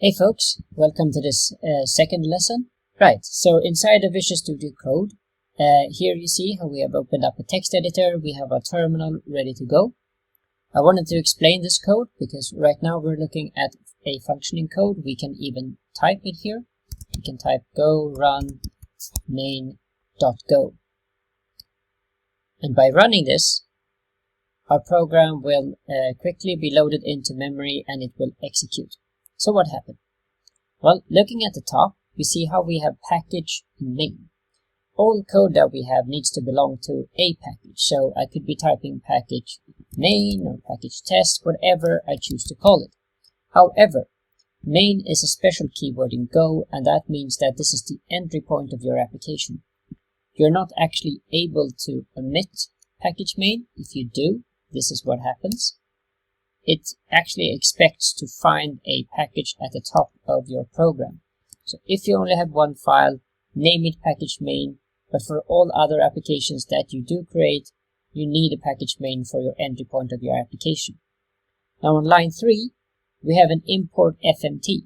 Hey folks, welcome to this second lesson. Right, so inside the Visual Studio Code, here you see how we have opened up a text editor, we have our terminal ready to go. I wanted to explain this code because right now we're looking at a functioning code. We can even type it here. We can type go run main.go. And by running this, our program will quickly be loaded into memory and it will execute. So what happened? Well, looking at the top, we see how we have package main. All code that we have needs to belong to a package. So I could be typing package main or package test, whatever I choose to call it. However, main is a special keyword in Go, and that means that this is the entry point of your application. You're not actually able to omit package main. If you do, this is what happens. It actually expects to find a package at the top of your program. So if you only have one file, name it package main, but for all other applications that you do create, you need a package main for your entry point of your application. Now on line 3, we have an import FMT.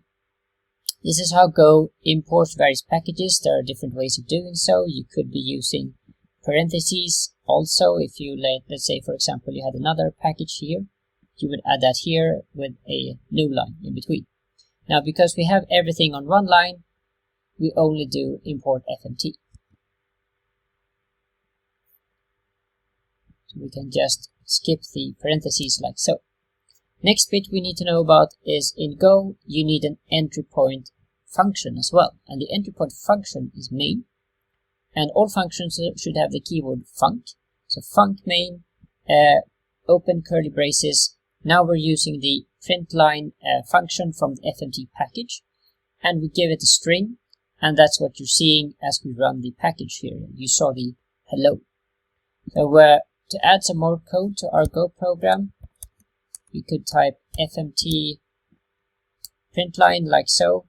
This is how Go imports various packages. There are different ways of doing so. You could be using parentheses also. If you, let's say for example, you had another package here, you would add that here with a new line in between. Now, because we have everything on one line, we only do import FMT. So we can just skip the parentheses like so. Next bit we need to know about is in Go, you need an entry point function as well. And the entry point function is main. And all functions should have the keyword func. So func main, open curly braces. Now we're using the printline function from the FMT package, and we give it a string, and that's what you're seeing as we run the package here. You saw the hello. So to add some more code to our Go program, we could type FMT printline like so,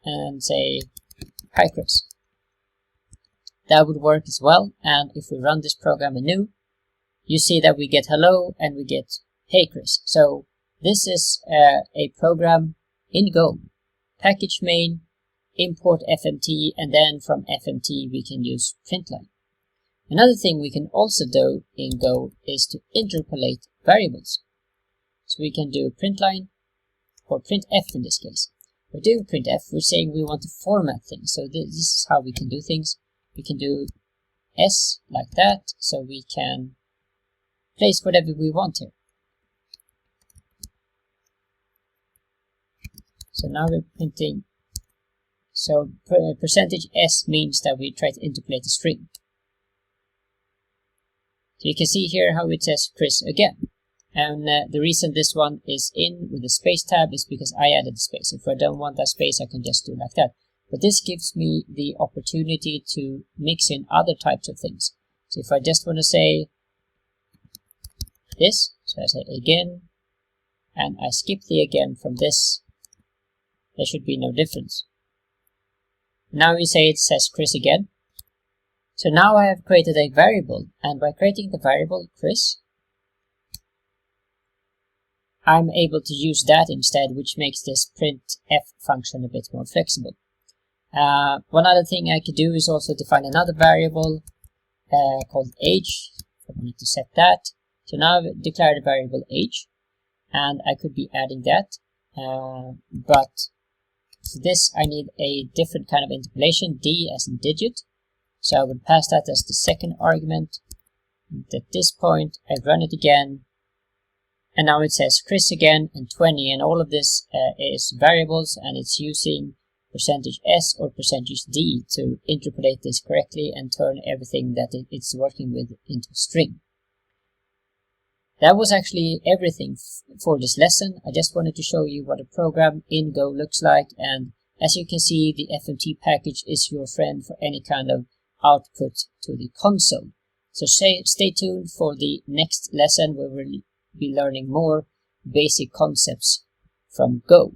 and say hi Chris. That would work as well, and if we run this program anew, you see that we get hello and we get hey Chris. So this is a program in Go. Package main, import FMT, and then from FMT we can use printline. Another thing we can also do in Go is to interpolate variables. So we can do printline or printf in this case. We're doing printf, we're saying we want to format things. So this is how we can do things. We can do s like that, so we can place whatever we want here. So now we're printing, so percentage %s means that we try to interpolate a string. So you can see here how it says Chris again. And the reason this one is in with the space tab is because I added the space. If I don't want that space, I can just do like that. But this gives me the opportunity to mix in other types of things. So if I just want to say this, so I say again, and I skip the again from this, there should be no difference. Now we say it says Chris again. So now I have created a variable, and by creating the variable Chris, I'm able to use that instead, which makes this printf function a bit more flexible. One other thing I could do is also define another variable called age. I wanted to set that. So now I've declared a variable age, and I could be adding that, but for this I need a different kind of interpolation, d as in digit. So I would pass that as the second argument. And at this point I run it again, and now it says Chris again and 20, and all of this is variables, and it's using percentage %s or percentage %d to interpolate this correctly and turn everything that it's working with into a string. That was actually everything for this lesson. I just wanted to show you what a program in Go looks like, and as you can see, the FMT package is your friend for any kind of output to the console. So stay tuned for the next lesson where we'll be learning more basic concepts from Go.